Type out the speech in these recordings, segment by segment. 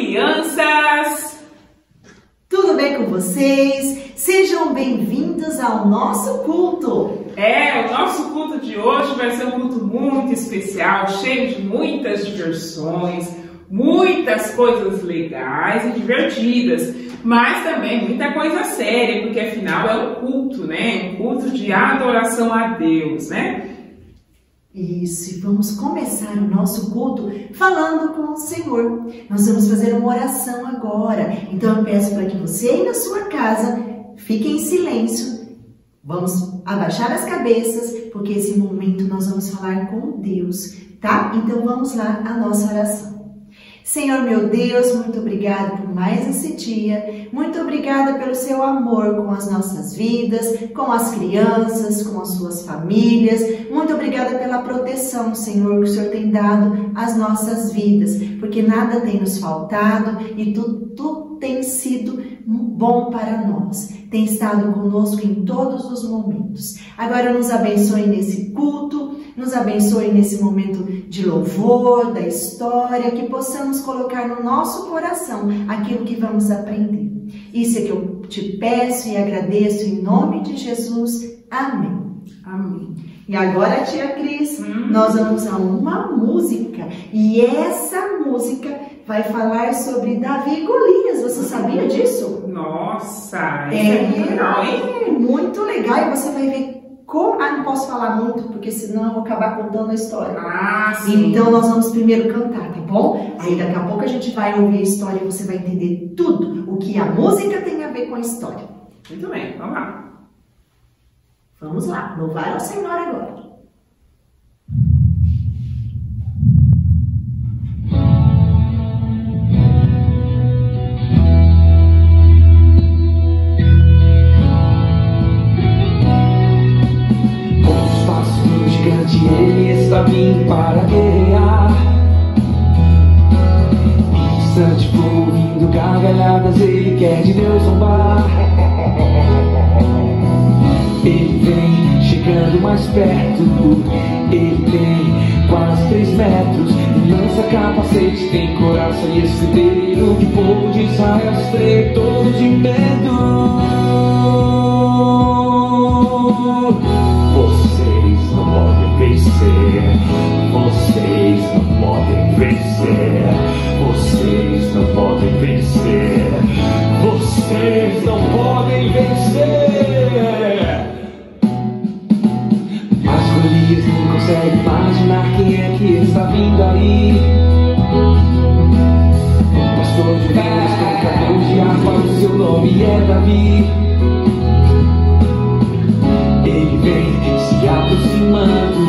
crianças! Tudo bem com vocês? Sejam bem-vindos ao nosso culto! O nosso culto de hoje vai ser um culto muito especial, cheio de muitas diversões, muitas coisas legais e divertidas, mas também muita coisa séria, porque afinal é um culto, né? Um culto de adoração a Deus, né? Isso, e vamos começar o nosso culto falando com o Senhor. Nós vamos fazer uma oração agora. Então eu peço para que você aí na sua casa fique em silêncio. Vamos abaixar as cabeças, porque esse momento nós vamos falar com Deus, tá? Então vamos lá a nossa oração. Senhor meu Deus, muito obrigada por mais esse dia, muito obrigada pelo seu amor com as nossas vidas, com as crianças, com as suas famílias, muito obrigada pela proteção, Senhor, que o Senhor tem dado às nossas vidas, porque nada tem nos faltado e tudo tem sido bom para nós, tem estado conosco em todos os momentos. Agora nos abençoe nesse culto, nos abençoe nesse momento de louvor, da história, que possamos colocar no nosso coração aquilo que vamos aprender. Isso é que eu te peço e agradeço em nome de Jesus. Amém. Amém. E agora, tia Cris, nós vamos a uma música. E essa música vai falar sobre Davi e Golias. Você sabia disso? Nossa, isso é muito legal, hein? É muito legal. E você vai ver como... não posso falar muito, porque senão eu vou acabar contando a história. Sim. Então nós vamos primeiro cantar, tá bom? Aí daqui a pouco a gente vai ouvir a história e você vai entender tudo o que a música tem a ver com a história. Muito bem, vamos lá. Vamos lá, louvar ao Senhor agora. Ele está vindo para guerrear. Distante povo ouvindo gargalhadas, ele quer de Deus zombar. Ele vem chegando mais perto, ele tem quase 3 metros. Lança capacete, tem coração e escudeiro. Que o povo de Israel se estreia todo de medo. Vocês não podem vencer, vocês não podem vencer, vocês não podem vencer, vocês não podem vencer. Mas Golias não consegue imaginar quem é que está vindo aí. Pastor de Deus, tocador de harpa, o seu nome é Davi. Ele vem se aproximando,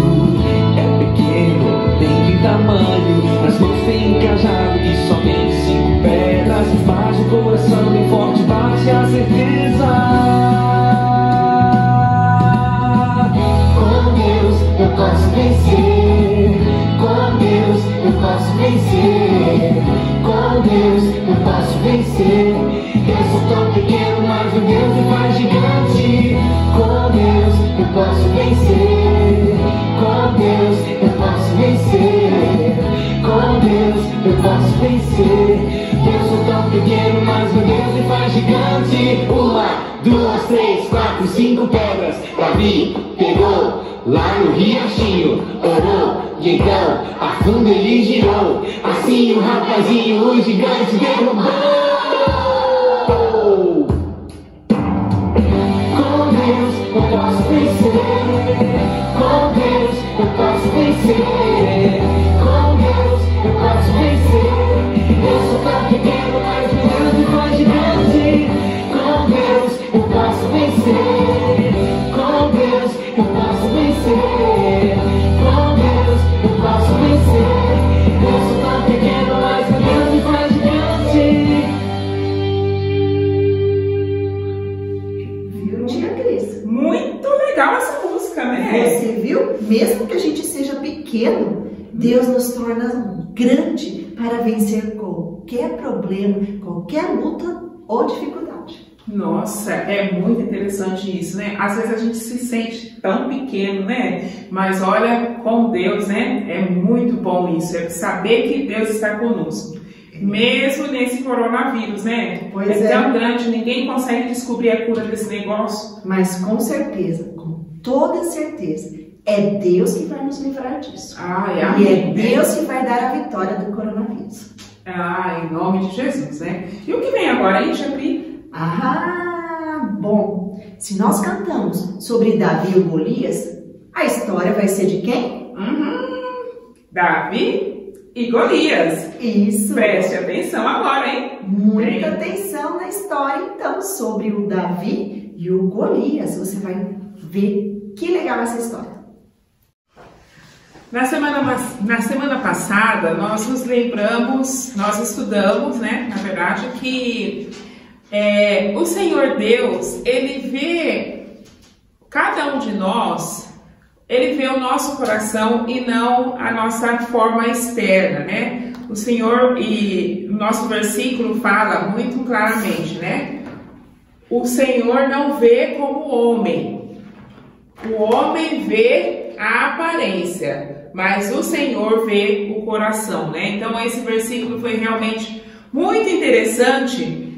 é pequeno, tem de tamanho, nas mãos tem um cajado e somente 5 pedras, mas o coração bem forte bate a certeza. Com Deus eu posso vencer, com Deus eu posso vencer, com Deus eu posso vencer. Eu sou tão pequeno, mas o Deus me faz gigante. Com Deus eu posso vencer, com Deus eu posso vencer, com Deus eu posso vencer. Eu sou tão pequeno, mas o Deus me faz gigante. 1, 2, 3, 4, 5 pedras Davi pegou lá no riachinho, orou e então a fundo ele girou. Assim o rapazinho, o gigante derrubou. Eu posso vencer, com Deus eu posso vencer, com Deus eu posso vencer. Eu sou tão pequeno, mas o Deus me faz gigante. Com Deus eu posso vencer, com Deus eu posso vencer, com Deus eu posso vencer. Eu sou tão pequeno, mas o Deus me faz gigante. Viu, tia Cris? Muito legal essa música, né? Você viu? Mesmo que a gente seja pequeno, Deus nos torna grande para vencer qualquer problema, qualquer luta ou dificuldade. Nossa, é muito interessante isso, né? Às vezes a gente se sente tão pequeno, né? Mas olha, com Deus, né? É muito bom isso, é saber que Deus está conosco. Mesmo nesse coronavírus, né? Pois é tão grande, ninguém consegue descobrir a cura desse negócio. Mas com certeza, com toda certeza, é Deus que vai nos livrar disso. E é Deus que vai dar a vitória do coronavírus. Em nome de Jesus, né? E o que vem agora, hein, Tia Pri? Bom, se nós cantamos sobre Davi e Golias, a história vai ser de quem? Davi e Golias. Isso. Preste atenção agora, hein? Muita atenção na história, então, sobre o Davi e o Golias. Você vai ver que legal essa história. Na semana passada, nós nos lembramos, nós estudamos, né, na verdade, que o Senhor Deus, Ele vê cada um de nós, Ele vê o nosso coração e não a nossa forma externa, né? O Senhor, e o nosso versículo fala muito claramente, né? O Senhor não vê como homem, o homem vê a aparência, mas o Senhor vê o coração, né? Então esse versículo foi realmente muito interessante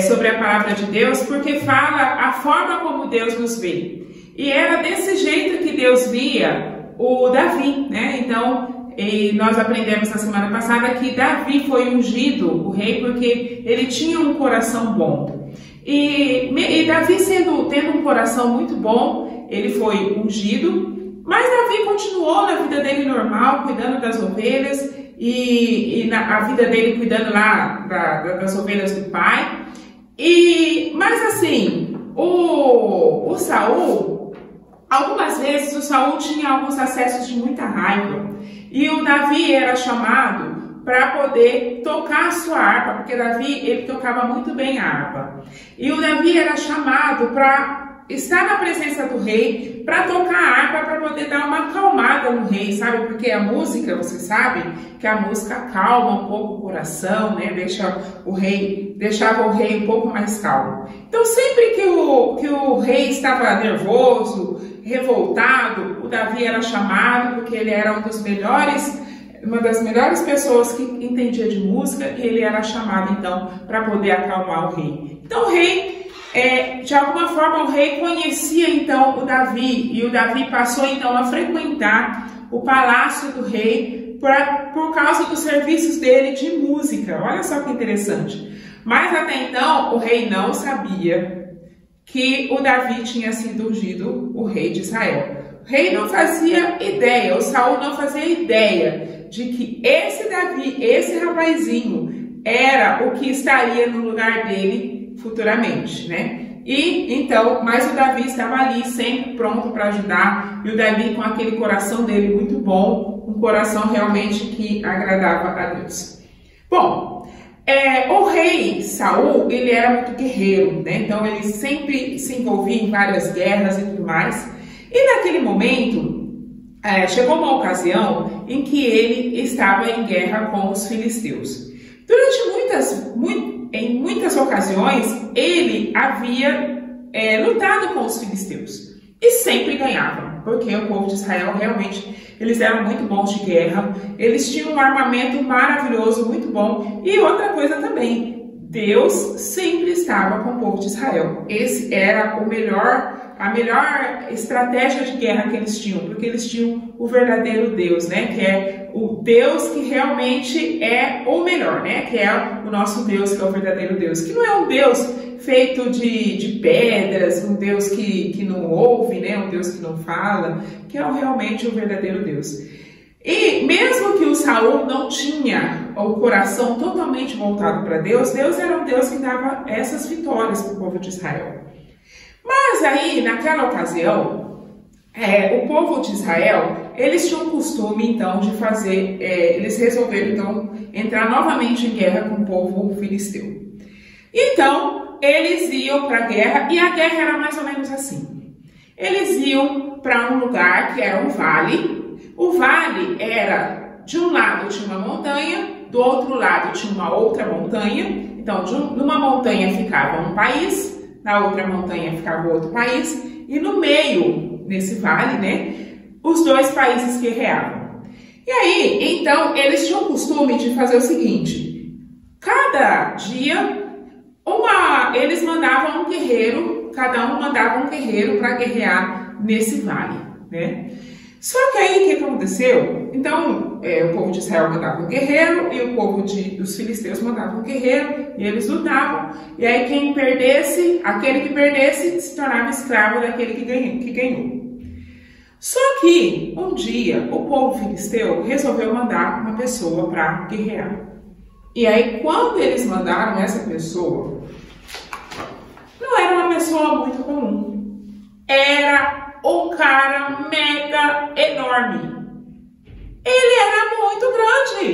sobre a palavra de Deus, porque fala a forma como Deus nos vê. E era desse jeito que Deus via o Davi, né? Então, nós aprendemos na semana passada que Davi foi ungido, o rei, porque ele tinha um coração bom. E Davi tendo um coração muito bom, ele foi ungido, mas Davi continuou na vida dele normal, cuidando das ovelhas, a vida dele cuidando lá das ovelhas do pai. Mas assim, o Saul, algumas vezes o Saul tinha alguns acessos de muita raiva, e o Davi era chamado para poder tocar a sua harpa, porque Davi, ele tocava muito bem a harpa, e o Davi era chamado para estar na presença do rei, para tocar a harpa, para poder dar uma acalmada no rei, sabe? Porque a música, você sabe, que a música acalma um pouco o coração, né? Deixava o rei um pouco mais calmo. Então, sempre que o rei estava nervoso, revoltado, o Davi era chamado, porque ele era uma das melhores pessoas que entendia de música, e ele era chamado, então, para poder acalmar o rei. Então, o rei, de alguma forma, o rei conhecia, então, o Davi, e o Davi passou, então, a frequentar o palácio do rei por causa dos serviços dele de música. Olha só que interessante. Mas, até então, o rei não sabia que o Davi tinha sido ungido o rei de Israel. O rei não fazia ideia, o Saul não fazia ideia de que esse Davi, esse rapazinho, era o que estaria no lugar dele futuramente, né? Mas o Davi estava ali sempre pronto para ajudar, e o Davi com aquele coração dele muito bom, um coração realmente que agradava a Deus. Bom, o rei Saul, ele era muito guerreiro, né? Então ele sempre se envolvia em várias guerras e tudo mais. E naquele momento, chegou uma ocasião em que ele estava em guerra com os filisteus. Em muitas ocasiões, ele havia lutado com os filisteus e sempre ganhava, porque o povo de Israel realmente, eles eram muito bons de guerra, eles tinham um armamento maravilhoso, muito bom. E outra coisa também, Deus sempre estava com o povo de Israel. Esse era a melhor estratégia de guerra que eles tinham, porque eles tinham o verdadeiro Deus, né? Que é o Deus que realmente é o melhor, né? Que é o nosso Deus, que é o verdadeiro Deus, que não é um Deus feito de pedras, um Deus que não ouve, né? Um Deus que não fala, que é realmente o verdadeiro Deus. E mesmo que o Saul não tinha o coração totalmente voltado para Deus, Deus era um Deus que dava essas vitórias para o povo de Israel. Mas aí, naquela ocasião, o povo de Israel, eles tinham o costume, então, de fazer, eles resolveram, então, entrar novamente em guerra com o povo filisteu. Então, eles iam para a guerra, e a guerra era mais ou menos assim. Eles iam para um lugar que era um vale. O vale era, de um lado tinha uma montanha, do outro lado tinha uma outra montanha. Então, numa montanha ficava um país, na outra montanha ficava outro país, e no meio, nesse vale, né, os dois países guerreavam. E aí, então, eles tinham o costume de fazer o seguinte: dia, eles mandavam um guerreiro, cada um mandava um guerreiro para guerrear nesse vale, né? Só que aí o que aconteceu? Então, o povo de Israel mandava um guerreiro e o povo dos filisteus mandava um guerreiro e eles lutavam. E aí aquele que perdesse se tornava escravo daquele que ganhou. Só que um dia o povo filisteu resolveu mandar uma pessoa para guerrear. E aí quando eles mandaram essa pessoa, não era uma pessoa muito comum. Era um cara mega enorme. Ele era muito grande.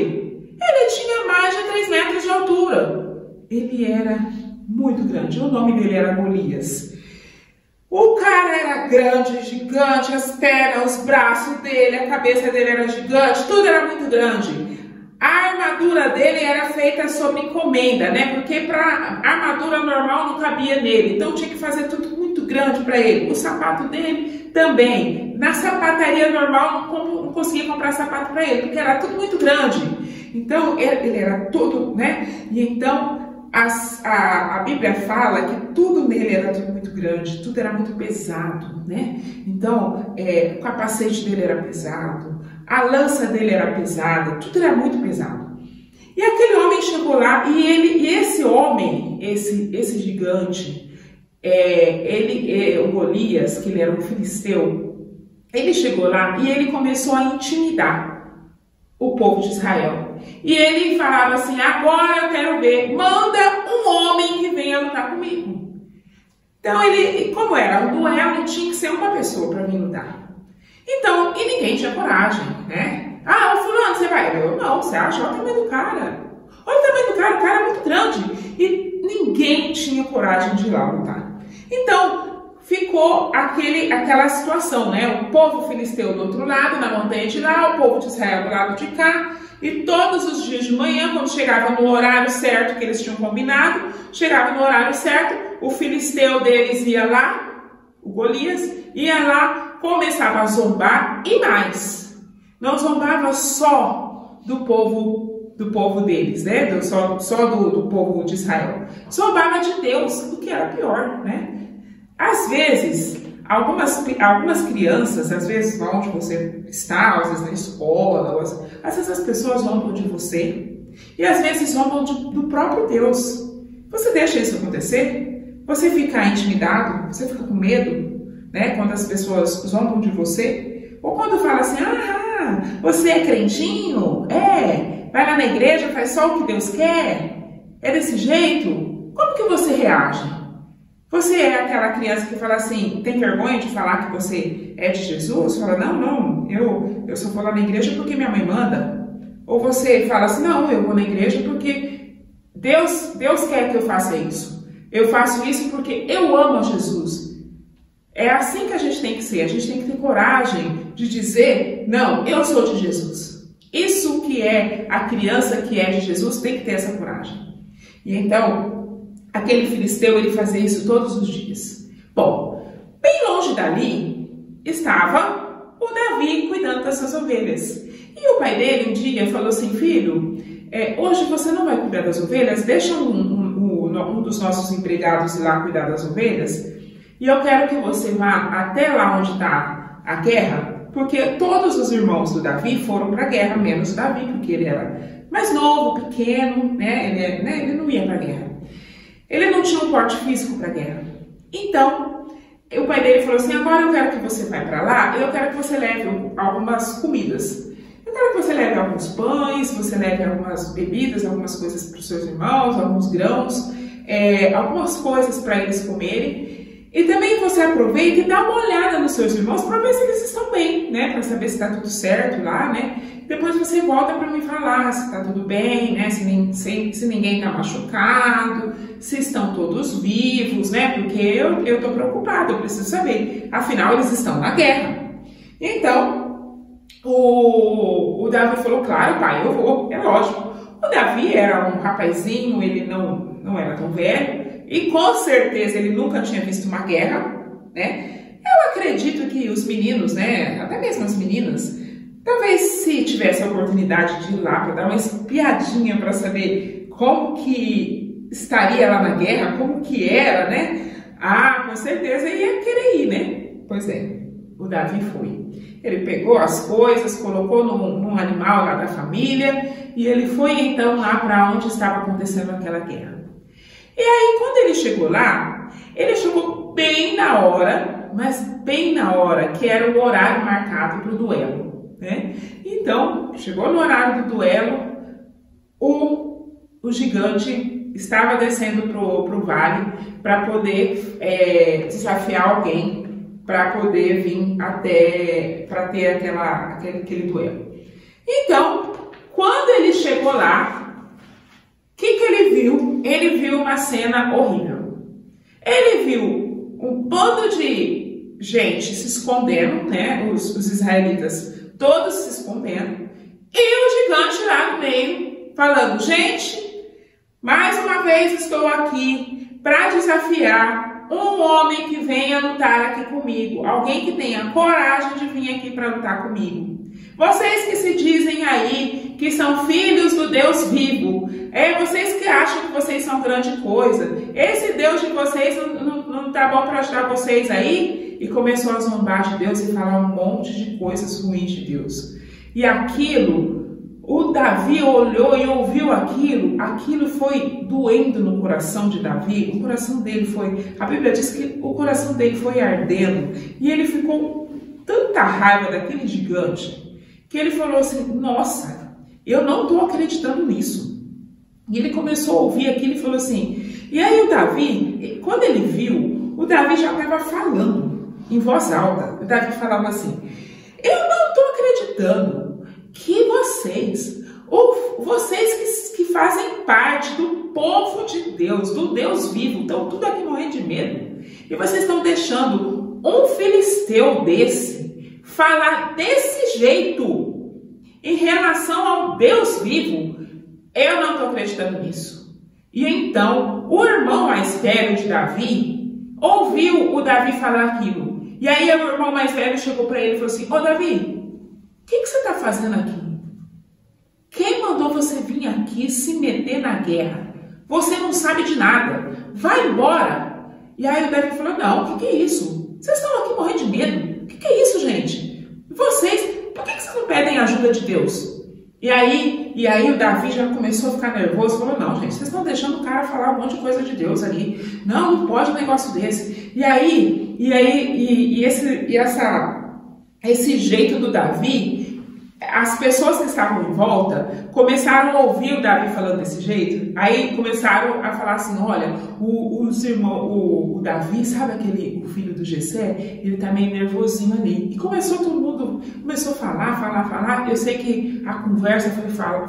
Ele tinha mais de 3 metros de altura. Ele era muito grande. O nome dele era Golias. O cara era grande, gigante, as pernas, os braços dele, a cabeça dele era gigante, tudo era muito grande. A armadura dele era feita sob encomenda, né? Porque para armadura normal não cabia nele. Então tinha que fazer tudo muito grande para ele. O sapato dele também. Na sapataria normal não conseguia comprar sapato para ele, porque era tudo muito grande. Então ele era todo, né? E então a Bíblia fala que tudo nele era tudo muito grande, tudo era muito pesado, né? Então o capacete dele era pesado, a lança dele era pesada, tudo era muito pesado. E aquele homem chegou lá e esse homem, esse gigante, o Golias, que ele era um filisteu, ele chegou lá e ele começou a intimidar o povo de Israel. E ele falava assim: agora eu quero ver, manda um homem que venha lutar comigo. Então como era um duelo, tinha que ser uma pessoa para vir lutar. Então, e ninguém tinha coragem, né? Ah, o fulano, você vai? Eu, não, você acha? Olha o tamanho do cara. Olha o tamanho do cara, o cara é muito grande. E ninguém tinha coragem de ir lá lutar. Então, ficou aquela situação, né? O povo filisteu do outro lado, na montanha de lá, o povo de Israel do lado de cá. E todos os dias de manhã, quando chegava no horário certo que eles tinham combinado, chegava no horário certo, o filisteu deles ia lá, o Golias, ia lá, começava a zombar e mais. Não zombava só do povo deles, né? Só do povo de Israel. Zombava de Deus, o que era pior, né? Às vezes, algumas crianças, às vezes onde você está, às vezes na escola, às vezes as pessoas zombam de você e às vezes zombam do próprio Deus. Você deixa isso acontecer? Você fica intimidado? Você fica com medo, né? Quando as pessoas zombam de você? Ou quando fala assim: ah, você é crentinho? Vai lá na igreja, faz só o que Deus quer? É desse jeito? Como que você reage? Você é aquela criança que fala assim, tem vergonha de falar que você é de Jesus? Fala, não, eu só vou lá na igreja porque minha mãe manda. Ou você fala assim, não, eu vou na igreja porque Deus quer que eu faça isso. Eu faço isso porque eu amo a Jesus. É assim que a gente tem que ser. A gente tem que ter coragem de dizer, não, eu sou de Jesus. Isso que é a criança que é de Jesus tem que ter essa coragem. E então, aquele filisteu, ele fazia isso todos os dias. Bom, bem longe dali estava o Davi cuidando das suas ovelhas. E o pai dele um dia falou assim, filho, hoje você não vai cuidar das ovelhas, deixa um dos nossos empregados ir lá cuidar das ovelhas, e eu quero que você vá até lá onde está a guerra, porque todos os irmãos do Davi foram para a guerra, menos o Davi, porque ele era mais novo, pequeno, né? Ele não ia para a guerra. Ele não tinha um porte físico para a guerra. Então, o pai dele falou assim, agora eu quero que você vá para lá, eu quero que você leve algumas comidas. Eu quero que você leve alguns pães, você leve algumas bebidas, algumas coisas para os seus irmãos, alguns grãos, algumas coisas para eles comerem. E também você aproveita e dá uma olhada nos seus irmãos para ver se eles estão bem, né? Para saber se está tudo certo lá, né? Depois você volta para me falar se está tudo bem, né? Se ninguém está machucado, se estão todos vivos, né? Porque eu estou preocupada, eu preciso saber. Afinal, eles estão na guerra. Então, o Davi falou, claro, pai, eu vou, é lógico. O Davi era um rapazinho, ele não era tão velho. E com certeza ele nunca tinha visto uma guerra, né? Eu acredito que os meninos, né? Até mesmo as meninas, talvez se tivesse a oportunidade de ir lá para dar uma espiadinha para saber como que estaria lá na guerra, como que era, né? Ah, com certeza ia querer ir, né? Pois é, o Davi foi. Ele pegou as coisas, colocou num animal lá da família e ele foi então lá para onde estava acontecendo aquela guerra. E aí, quando ele chegou lá, ele chegou bem na hora, mas bem na hora, que era o horário marcado para o duelo, né? Então, chegou no horário do duelo, o gigante estava descendo pro vale para poder desafiar alguém, para poder vir até, para ter aquele duelo. Então, quando ele chegou lá, o que ele viu? Ele viu uma cena horrível. Ele viu um bando de gente se escondendo, né? Os israelitas todos se escondendo, e o gigante lá no meio, falando, gente, mais uma vez estou aqui para desafiar um homem que venha lutar aqui comigo, alguém que tenha coragem de vir aqui para lutar comigo. Vocês que se dizem aí que são filhos do Deus vivo, vocês que acham que vocês são grande coisa, esse Deus de vocês não tá bom para ajudar vocês aí? E começou a zombar de Deus e falar um monte de coisas ruins de Deus. E aquilo, o Davi olhou e ouviu aquilo foi doendo no coração de Davi, o coração dele foi, a Bíblia diz que o coração dele foi ardendo, e ele ficou com tanta raiva daquele gigante, que ele falou assim, nossa, eu não estou acreditando nisso. E ele começou a ouvir aquilo e falou assim, e aí o Davi, quando ele viu, o Davi já estava falando em voz alta. O Davi falava assim, eu não estou acreditando que vocês, ou vocês que fazem parte do povo de Deus, do Deus vivo, estão tudo aqui morrendo de medo, e vocês estão deixando um filisteu desse falar desse jeito em relação ao Deus vivo. Eu não estou acreditando nisso. E então, o irmão mais velho de Davi ouviu o Davi falar aquilo. E aí o irmão mais velho chegou para ele e falou assim, ô Davi, o que você está fazendo aqui? Quem mandou você vir aqui se meter na guerra? Você não sabe de nada. Vai embora. E aí o Davi falou, não, o que é isso? Vocês estão aqui morrendo de medo. O que é isso, gente? Vocês, por que vocês não pedem ajuda de Deus? E aí o Davi já começou a ficar nervoso, falou, não, gente, vocês estão deixando o cara falar um monte de coisa de Deus ali. Não pode um negócio desse. Esse jeito do Davi, as pessoas que estavam em volta começaram a ouvir o Davi falando desse jeito, aí começaram a falar assim, olha, o Davi, sabe o filho do Jessé, ele tá meio nervosinho ali. E todo mundo começou a falar, eu sei que a conversa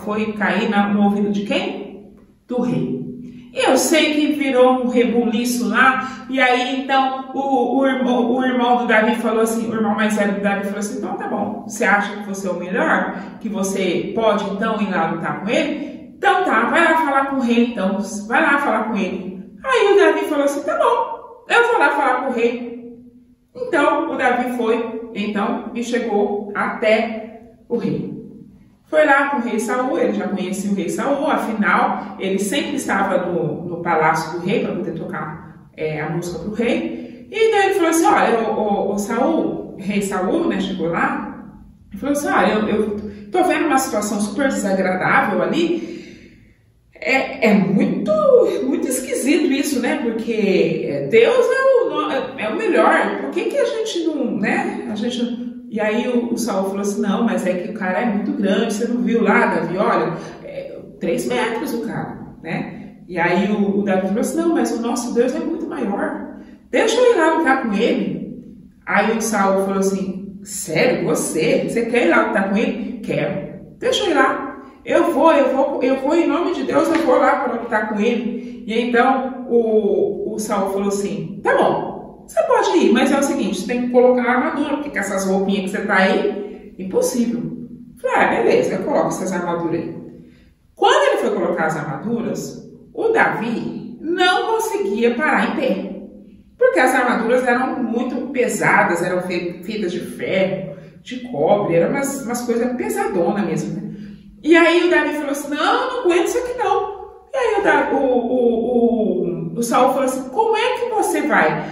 foi cair no ouvido de quem? Do rei. E eu sei que virou um rebuliço lá, e aí então o irmão do Davi falou assim, o irmão mais velho do Davi falou assim, então tá bom, você acha que você é o melhor? Que você pode então ir lá lutar com ele? Então tá, vai lá falar com o rei então, vai lá falar com ele. Aí o Davi falou assim, tá bom, eu vou lá falar com o rei. Então o Davi foi, então, e chegou até o rei. Foi lá com o rei Saul, ele já conhecia o rei Saul, afinal, ele sempre estava no palácio do rei para poder tocar a música para o rei. E daí ele falou assim, olha, o Saul, rei Saul, né, chegou lá, e falou assim, olha, eu tô vendo uma situação super desagradável ali, é muito esquisito isso, né, porque Deus é o melhor, por que a gente não, né, E aí o Saul falou assim, não, mas é que o cara é muito grande, você não viu lá, Davi, olha, 3 metros o cara, né? E aí o Davi falou assim, não, mas o nosso Deus é muito maior, deixa eu ir lá lutar com ele. Aí o Saul falou assim, sério, você quer ir lá lutar com ele? Quero, deixa eu ir lá, eu vou em nome de Deus, eu vou lá para lutar com ele. E então o Saul falou assim, tá bom, você pode ir, mas é o seguinte, você tem que colocar a armadura, porque com essas roupinhas que você tá aí, impossível. Falei, beleza, eu coloco essas armaduras aí. Quando ele foi colocar as armaduras, o Davi não conseguia parar em pé, porque as armaduras eram muito pesadas, eram feitas de ferro, de cobre, eram umas coisas pesadonas mesmo, né? E aí o Davi falou assim, não aguento isso aqui não, E aí o Saul falou assim, como é que você vai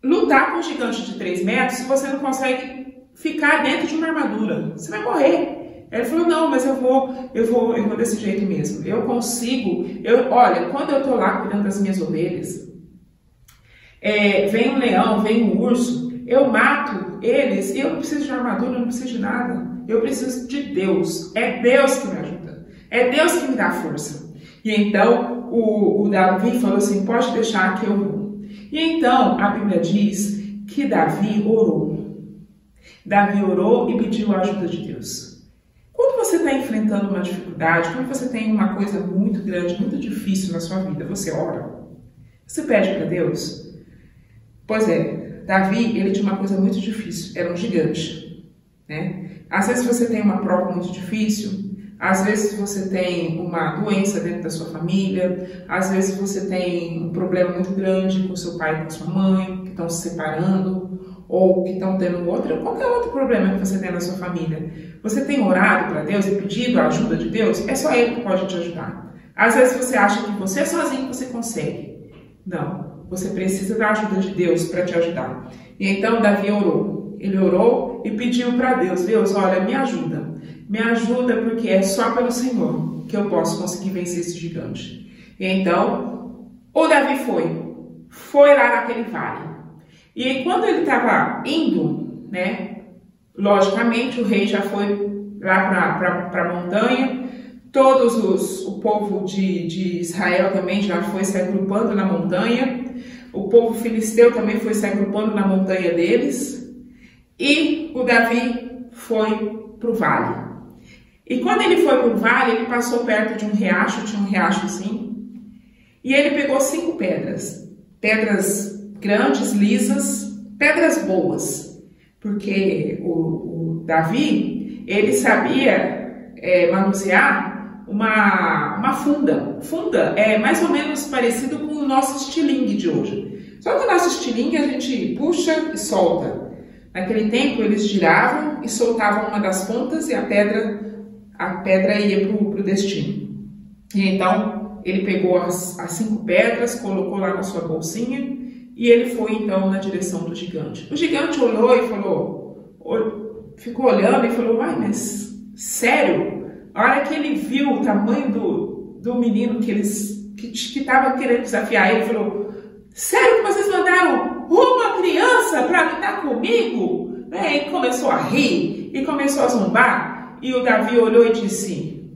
lutar com um gigante de 3 metros se você não consegue ficar dentro de uma armadura? Você vai morrer. Ele falou, não, mas eu vou desse jeito mesmo. Eu consigo, olha, quando eu tô lá cuidando das minhas ovelhas, vem um leão, vem um urso, eu mato eles e eu não preciso de armadura, eu não preciso de nada. Eu preciso de Deus. É Deus que me ajuda. É Deus que me dá força. E então o Davi falou assim, pode deixar que eu vou. E então a Bíblia diz que Davi orou. Davi orou e pediu a ajuda de Deus. Quando você está enfrentando uma dificuldade, quando você tem uma coisa muito grande, muito difícil na sua vida, você ora? Você pede para Deus? Pois é, Davi, ele tinha uma coisa muito difícil, era um gigante, né? Às vezes você tem uma prova muito difícil, às vezes você tem uma doença dentro da sua família, às vezes você tem um problema muito grande com seu pai e com sua mãe, que estão se separando, ou que estão tendo qualquer outro problema que você tem na sua família. Você tem orado para Deus e pedido a ajuda de Deus? É só Ele que pode te ajudar. Às vezes você acha que você sozinho você consegue. Não, você precisa da ajuda de Deus para te ajudar. E então Davi orou. Ele orou e pediu para Deus, Deus, olha, me ajuda. Me ajuda porque é só pelo Senhor que eu posso conseguir vencer esse gigante. E então, o Davi foi lá naquele vale. E quando ele estava indo, né, logicamente o rei já foi lá para a montanha, o povo de Israel também já foi se agrupando na montanha, o povo filisteu também foi se agrupando na montanha deles, e o Davi foi para o vale. E quando ele foi para o vale, ele passou perto de um riacho, tinha um riachozinho, e ele pegou 5 pedras grandes, lisas, pedras boas, porque o Davi, ele sabia manusear uma funda. Funda é mais ou menos parecido com o nosso estilingue de hoje. Só que o nosso estilingue a gente puxa e solta. Naquele tempo eles giravam e soltavam uma das pontas e a pedra ia para o destino. E então ele pegou as 5 pedras, colocou lá na sua bolsinha, e ele foi então na direção do gigante. O gigante olhou e ficou olhando e falou, mas sério? A hora que ele viu o tamanho do menino que estava querendo desafiar ele, falou, sério que vocês mandaram uma criança para lutar comigo? E começou a rir e começou a zombar. E o Davi olhou e disse,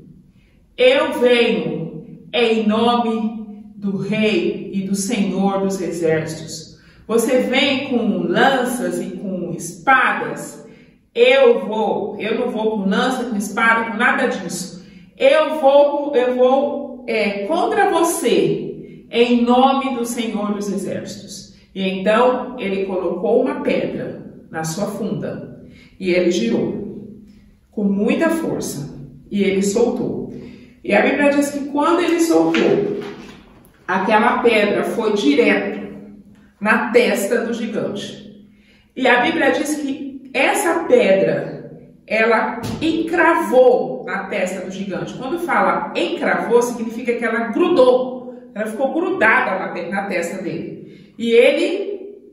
eu venho em nome do rei e do Senhor dos exércitos. Você vem com lanças e com espadas. Eu não vou com lança, com espada, com nada disso. Eu vou contra você, em nome do Senhor dos exércitos. E então ele colocou uma pedra na sua funda e ele girou com muita força e ele soltou. E a Bíblia diz que quando ele soltou, aquela pedra foi direto na testa do gigante. E a Bíblia diz que essa pedra, ela encravou na testa do gigante. Quando fala encravou, significa que ela grudou. Ela ficou grudada na testa dele. E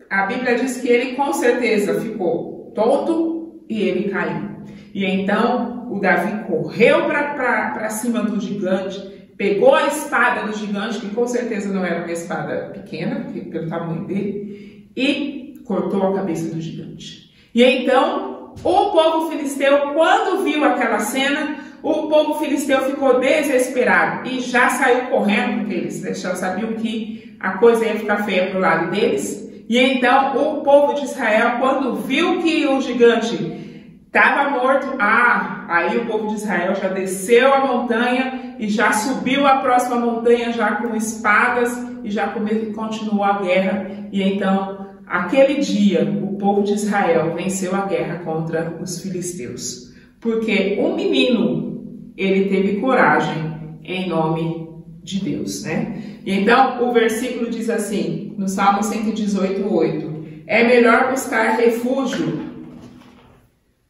a Bíblia diz que ele com certeza ficou tonto e ele caiu. E então o Davi correu para cima do gigante, pegou a espada do gigante, que com certeza não era uma espada pequena, pelo tamanho dele, e cortou a cabeça do gigante. E então, o povo filisteu, quando viu aquela cena, o povo filisteu ficou desesperado e já saiu correndo, porque eles já sabiam que a coisa ia ficar feia para o lado deles. E então, o povo de Israel, quando viu que o gigante estava morto, aí o povo de Israel já desceu a montanha e já subiu a próxima montanha já com espadas e já continuou a guerra. E então, aquele dia, o povo de Israel venceu a guerra contra os filisteus. Porque um menino, ele teve coragem em nome de Deus, né? E então, o versículo diz assim, no Salmo 118:8, é melhor buscar refúgio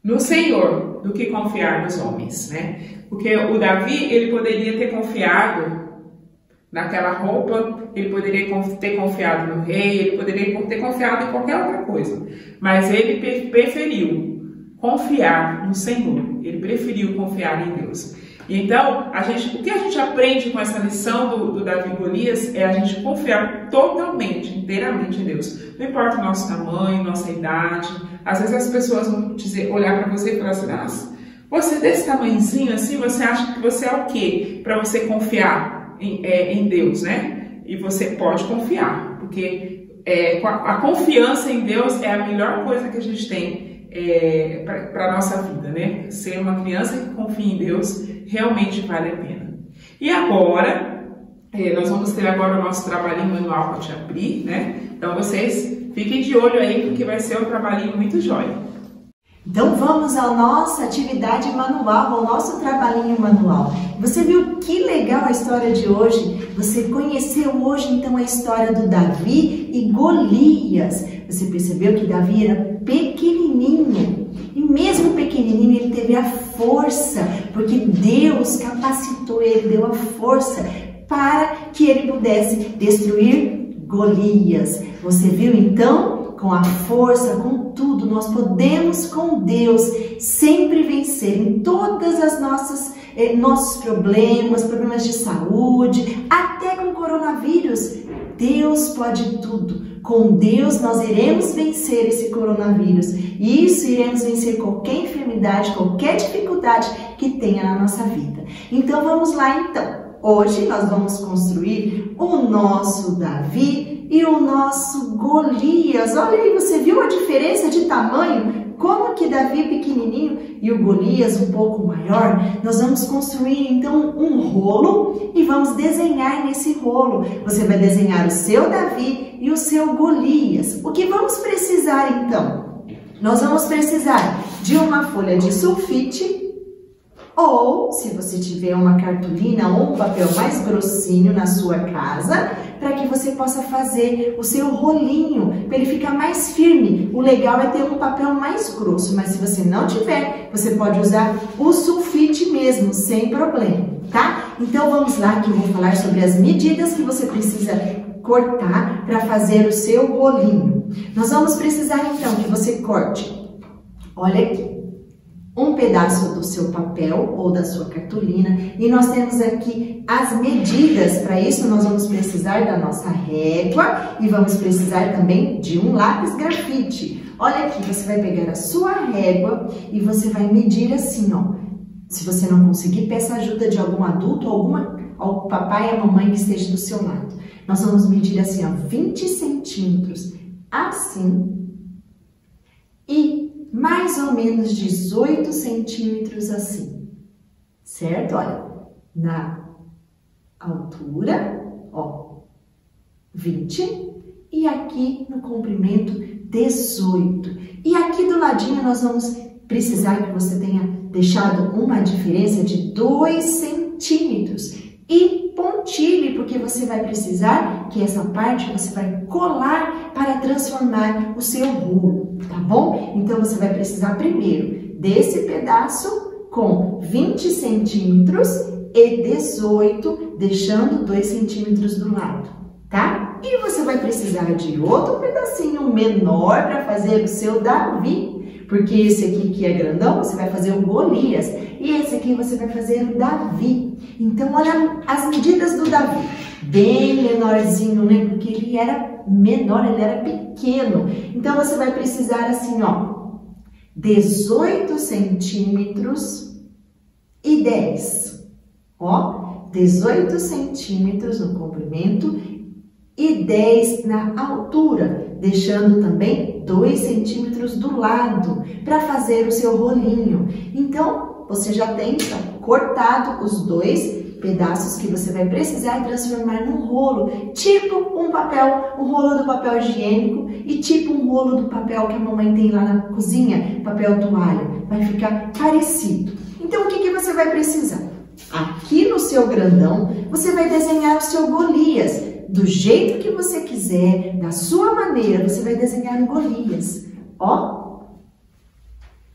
no Senhor do que confiar nos homens, né? Porque o Davi, ele poderia ter confiado naquela roupa, ele poderia ter confiado no rei, ele poderia ter confiado em qualquer outra coisa. Mas ele preferiu confiar no Senhor, ele preferiu confiar em Deus. Então, o que a gente aprende com essa lição do Davi e Golias é a gente confiar totalmente, inteiramente em Deus. Não importa o nosso tamanho, nossa idade. Às vezes as pessoas vão olhar para você e falar assim, você desse tamanhozinho assim, você acha que você é o quê? Para você confiar em Deus, né? E você pode confiar, porque a confiança em Deus é a melhor coisa que a gente tem para a nossa vida, né? Ser uma criança que confia em Deus realmente vale a pena. E agora, nós vamos ter agora o nosso trabalhinho manual para te abrir, né? Então vocês fiquem de olho aí, porque vai ser um trabalhinho muito jóia. Então vamos à nossa atividade manual, ao nosso trabalhinho manual. Você viu que legal a história de hoje? Você conheceu hoje então a história do Davi e Golias. Você percebeu que Davi era pequenininho e mesmo pequenininho ele teve a força, porque Deus capacitou ele, deu a força para que ele pudesse destruir Golias. Você viu então? Com a força, com tudo, nós podemos com Deus sempre vencer em todas as nossos problemas de saúde, até com o coronavírus. Deus pode tudo. Com Deus nós iremos vencer esse coronavírus. E isso iremos vencer qualquer enfermidade, qualquer dificuldade que tenha na nossa vida. Então vamos lá então. Hoje nós vamos construir o nosso Davi e o nosso Golias. Olha aí, você viu a diferença de tamanho? Como que Davi é pequenininho e o Golias um pouco maior? Nós vamos construir então um rolo e vamos desenhar nesse rolo. Você vai desenhar o seu Davi e o seu Golias. O que vamos precisar então? Nós vamos precisar de uma folha de sulfite, ou, se você tiver uma cartolina ou um papel mais grossinho na sua casa, para que você possa fazer o seu rolinho, para ele ficar mais firme. O legal é ter um papel mais grosso, mas se você não tiver, você pode usar o sulfite mesmo, sem problema, tá? Então vamos lá que eu vou falar sobre as medidas que você precisa cortar para fazer o seu rolinho. Nós vamos precisar então que você corte, olha aqui, um pedaço do seu papel ou da sua cartolina, e nós temos aqui as medidas. Para isso nós vamos precisar da nossa régua e vamos precisar também de um lápis grafite. Olha aqui, você vai pegar a sua régua e você vai medir assim, ó. Se você não conseguir, peça ajuda de algum adulto ou ao papai e a mamãe que esteja do seu lado. Nós vamos medir assim, ó, 20 centímetros, assim, e mais ou menos 18 centímetros assim, certo? Olha, na altura, ó, 20, e aqui no comprimento, 18. E aqui do ladinho nós vamos precisar que você tenha deixado uma diferença de 2 centímetros. E pontilhe, porque você vai precisar que essa parte você vai colar para transformar o seu rolo, tá bom? Então você vai precisar primeiro desse pedaço com 20 centímetros e 18, deixando 2 centímetros do lado, tá? E você vai precisar de outro pedacinho menor para fazer o seu Davi, porque esse aqui que é grandão, você vai fazer o Golias, e esse aqui você vai fazer o Davi. Então, olha as medidas do Davi, bem menorzinho, né? Porque ele era menor, ele era pequeno. Então, você vai precisar assim, ó, 18 centímetros e 10. Ó, 18 centímetros no comprimento e 10 na altura, deixando também 2 centímetros do lado para fazer o seu rolinho. Então, você já tem cortado os 2 pedaços que você vai precisar transformar num rolo, tipo um rolo do papel higiênico e tipo um rolo do papel que a mamãe tem lá na cozinha, papel toalha. Vai ficar parecido. Então, o que você vai precisar? Aqui no seu grandão, você vai desenhar o seu Golias. Do jeito que você quiser, da sua maneira, você vai desenhar o Golias. Ó,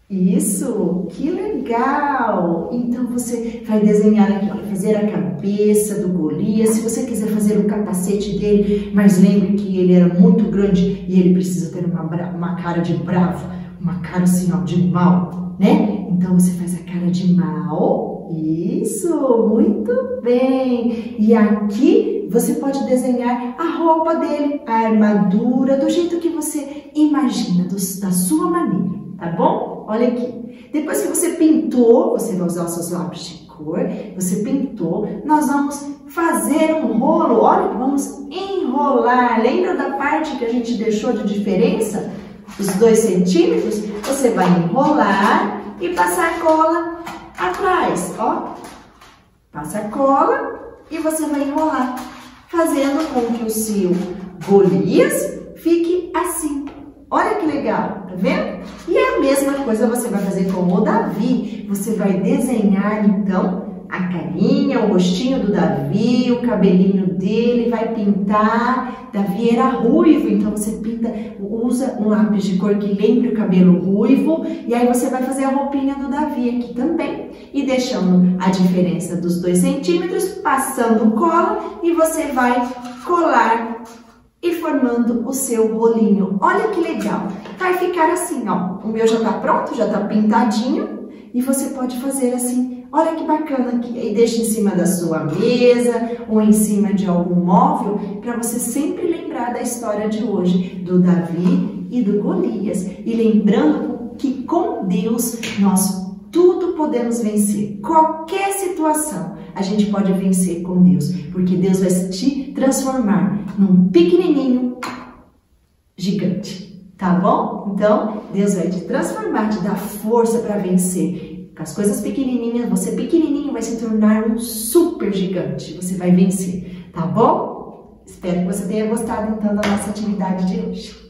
Isso, que legal! Então você vai desenhar aqui, ó, fazer a cabeça do Golias. Se você quiser fazer o capacete dele, mas lembre que ele era muito grande e ele precisa ter uma cara de bravo, uma cara assim, ó, de mal, né? Então você faz a cara de mal. Isso, muito bem! E aqui você pode desenhar a roupa dele, a armadura, do jeito que você imagina, da sua maneira, tá bom? Olha aqui. Depois que você pintou, você vai usar os seus lápis de cor, você pintou, nós vamos fazer um rolo, olha, vamos enrolar. Lembra da parte que a gente deixou de diferença? Os 2 centímetros? Você vai enrolar e passar cola atrás, ó. Passa cola e você vai enrolar, fazendo com que o seu Golias fique assim. Olha que legal, tá vendo? E a mesma coisa você vai fazer com o Davi. Você vai desenhar, então, a carinha, o rostinho do Davi, o cabelinho dele, vai pintar. Davi era ruivo, então você pinta, usa um lápis de cor que lembre o cabelo ruivo. E aí você vai fazer a roupinha do Davi aqui também. E deixando a diferença dos 2 centímetros, passando cola, e você vai colar e formando o seu rolinho. Olha que legal! Vai ficar assim, ó. O meu já tá pronto, já tá pintadinho. E você pode fazer assim. Olha que bacana aqui. E deixa em cima da sua mesa ou em cima de algum móvel para você sempre lembrar da história de hoje, do Davi e do Golias. E lembrando que com Deus nós tudo podemos vencer. Qualquer situação a gente pode vencer com Deus, porque Deus vai te transformar num pequenininho gigante, tá bom? Então, Deus vai te transformar, te dar força para vencer. Com as coisas pequenininhas, você pequenininho vai se tornar um super gigante, você vai vencer, tá bom? Espero que você tenha gostado, então, da nossa atividade de hoje.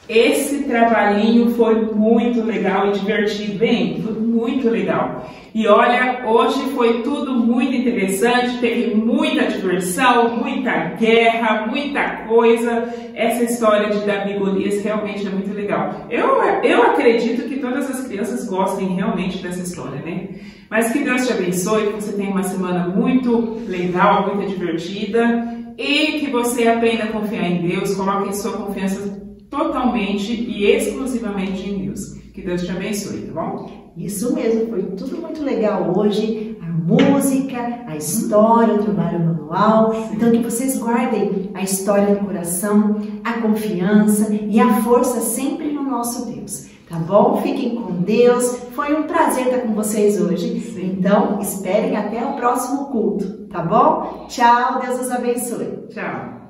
Esse trabalhinho foi muito legal e divertido, hein? Foi muito legal. E olha, hoje foi tudo muito interessante, teve muita diversão, muita guerra, muita coisa. Essa história de Davi e Golias realmente é muito legal. Eu acredito que todas as crianças gostem realmente dessa história, né? Mas que Deus te abençoe, que você tenha uma semana muito legal, muito divertida e que você aprenda a confiar em Deus, coloque sua confiança totalmente e exclusivamente em Deus. Que Deus te abençoe, tá bom? Isso mesmo, foi tudo muito legal hoje. A música, a história, o trabalho manual. Então que vocês guardem a história no coração, a confiança e a força sempre no nosso Deus. Tá bom? Fiquem com Deus. Foi um prazer estar com vocês hoje. Sim. Então esperem até o próximo culto, tá bom? Tchau, Deus os abençoe. Tchau.